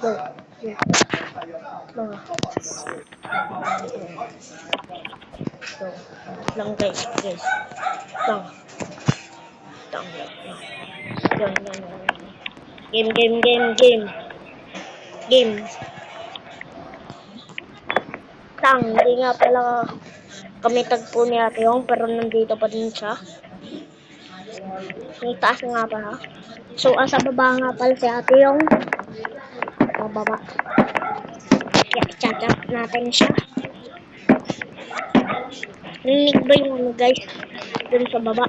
Go. Go. Go. Lang guys. Lang. Lang. Yan. Game. Hindi nga pala kami tagpo ni Ate Yong, pero nandito pa din siya. May taas nga pala. So, sa baba nga pala si Ate Yong. Bababa. Kaya chat natin siya. Rinig ba yung ano guys? Dun sa baba.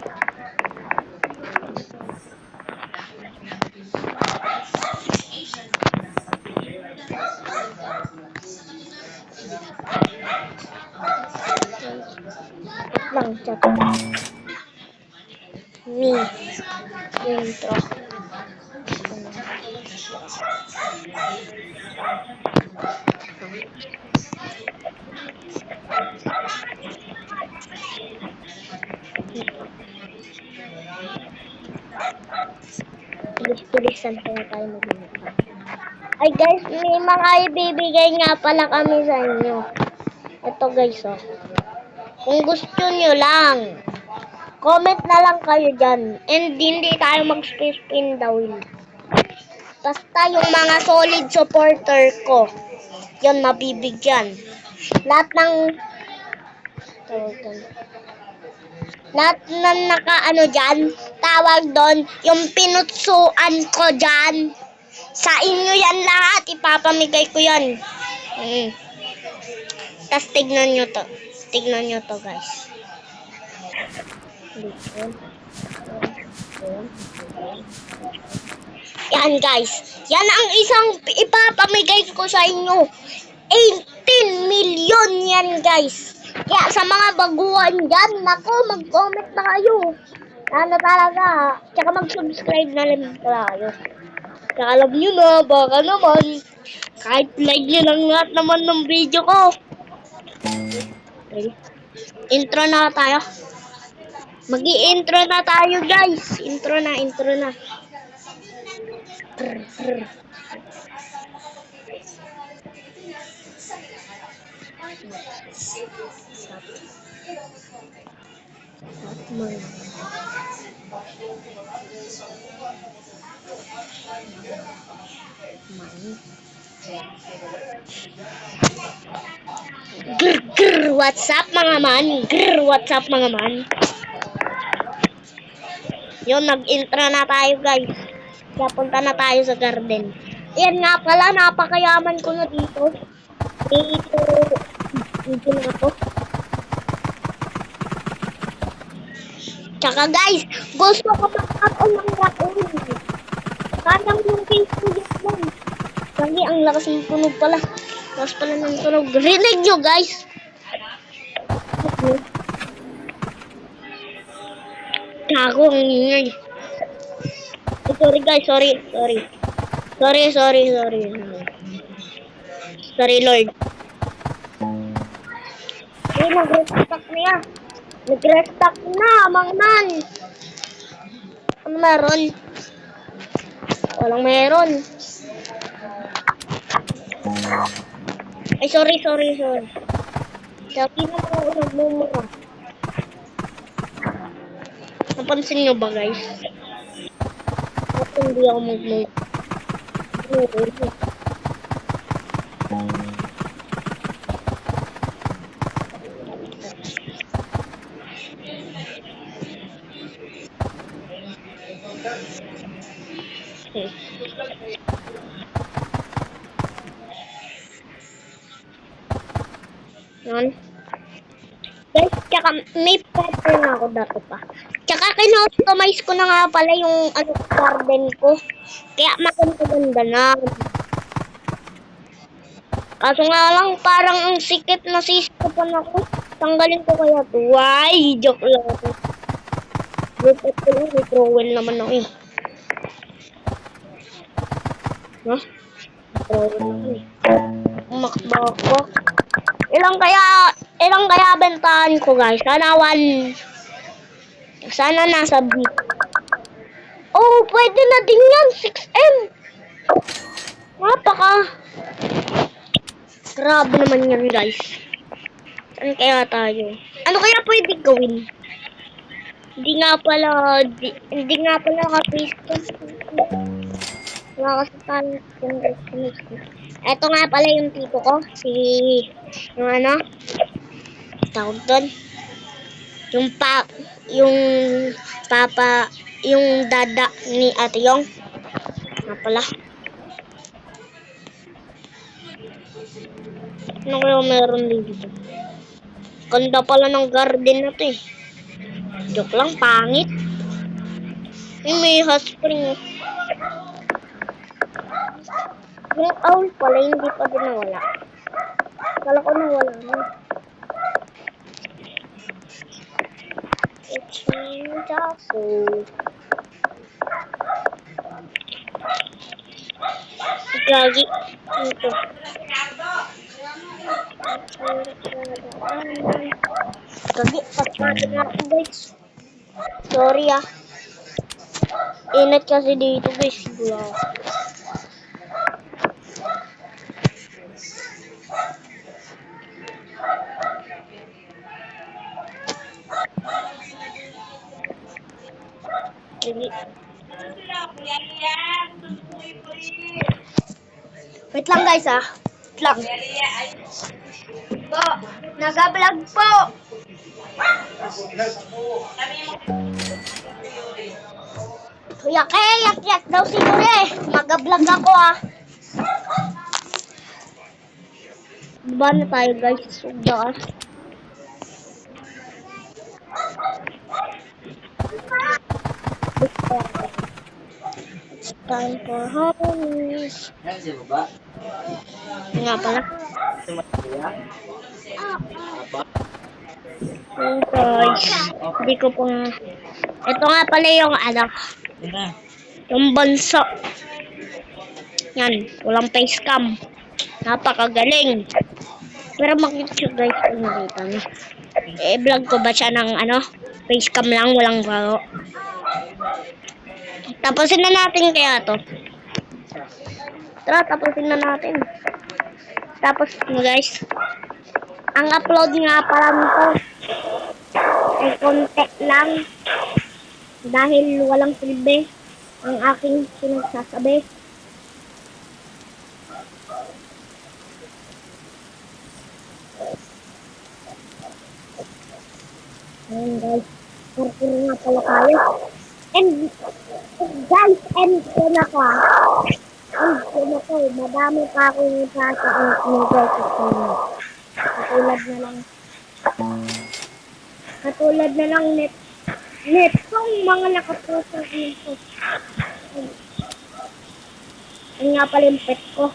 Lang chat. Intro. Tulis-tulisan kaya tayo mag-intro. Ay guys, may mga ibibigay nga pala kami sa inyo. Ito guys, oh. Kung gusto nyo lang, comment na lang kayo dyan. And hindi tayo mag-spin the wheel. Basta yung mga solid supporter ko, yun mabibigyan. Lahat ng naka-ano dyan, tawag doon, yung pinutsuan ko dyan. Sa inyo yan lahat, ipapamigay ko yan. Tapos tignan nyo to guys. Yan guys, yan ang isang ipapamigay ko sa inyo. 18 million yan guys. Kaya sa mga baguhan dyan, nako, mag-comment na kayo. Ano talaga, tsaka mag-subscribe na lang tayo. Tsaka alam nyo na, baka naman, kahit like nyo lang lahat naman ng video ko. Okay. Intro na tayo. Mag-i-intro na tayo guys. Intro na. What's up mga man? Yun, nag-intro na tayo guys. Kaya punta na tayo sa garden. Ayan nga pala, napakayaman ko na dito. Dito na ako. Tsaka guys, gusto ko mag-up-on ng raccoon. Parang yung Facebook yan. Lagi ang lakas ng tunog pala. Lakas pala ng tunog. Rinig nyo guys. Kago ang ingay. Sorry guys, sorry. Sorry Lord. Ay, nag-restock na yan. Nag-restock na, mangnan. Ano meron? Walang meron. Ay, sorry. Sabi na ako nagmumura. Napansin nyo ba guys? At hindi ako magmumura. Yan. Guys, tsaka may pattern na ako dati pa. Tsaka kino-customize ko na nga pala yung garden ko. Kaya maganda na. Kaso nga lang, parang ang sikip na sisipan ako. Tanggalin ko kaya to. Why? Joke lang ako. Wait, ito lang. May trowel naman ako eh. Ha? Trowel naman eh. Umakba ako. Ilang kaya bentahan ko guys? Sana nasa big. Oh, pwede na din yan. 6M. Napaka. Grabe naman yan, guys. Saan kaya tayo? Ano kaya pwede gawin? Hindi nga pala ka-face wala kasi tayo eto nga pala yung tipo ko, yung ano, tawag doon, yung yung papa, yung dada ni Ate Yong. Nga pala. Ano kaya meron dito? Ganda pala ng garden na to eh. Joke lang, pangit. May hot spring. Yung owl pala, hindi pa din nawala. Kala ko nawala na. It's me, Jaso. Gagi. Ito. Gagi, patpatid na ako guys. Sorry ah. Init kasi dito guys. Gula. Gagi. Wait lang guys ah. Wait lang. Po, nag-vlog po. Yak daw si Yuri. Mag-vlog ako ah. Ba na tayo guys? Suga. It's time for harvest. Nga pala. Oh guys. Hindi ko pang... Ito nga pala yung ano. Yung bansa. Yan. Walang face cam. Napakagaling. Pero makikita guys kung nakita niyo. Vlog ko ba siya ng ano? Face cam lang. Walang baro. Tapusin na natin kaya to. Tara, tapusin na natin. Tapos guys, ang upload nga pala nito ay konti lang dahil walang silbi ang aking sinagsasabi. Ayan guys, parkour nga pala tayo. And guys, yun ako madami pa akong sasa ang sinagsasabi ko niyo. Katulad na lang netong mga nakapuso dito. Ang nga pala yung pet ko.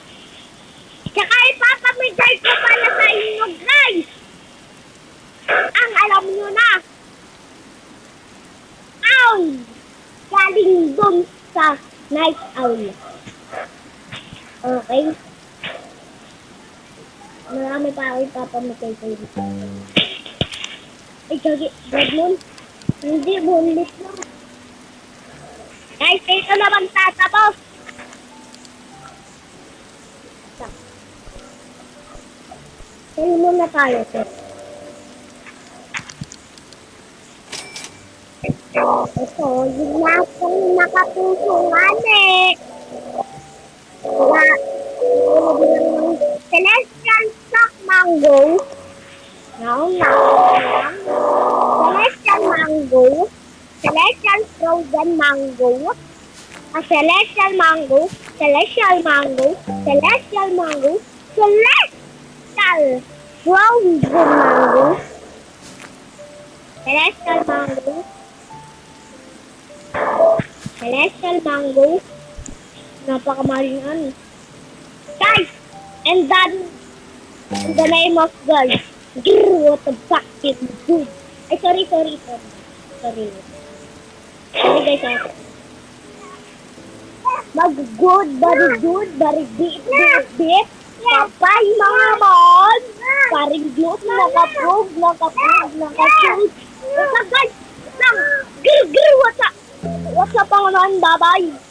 Tsaka ipapamigay ko pala sa inyo guys. Ang alam nyo na. Owl. Galing dun sa night owl. Okay. Marami pa ako ipapamigay sa inyo. Ay, gagi, Red Moon. Hindi, Moonlit lang. Guys, dito naman tatapos. Sayo muna tayo, sir. Ito, yung nasang nakapusungan eh. Celestial Stock Mango. Celestial Mango. Celestial Frozen Mango. Celestial Mango. Celestial Mango. Celestial Mango. Celestial Frozen Mango. Celestial Mango. Celestial Mango. Napakamaling ano. Guys! And then, in the name of God. What the fuck is good? Ay, sorry. Sorry guys, mag-good, very big. Papay, mga mon. Paring good, naka-prove. What's up, guys? What's up, mga man? Bye-bye.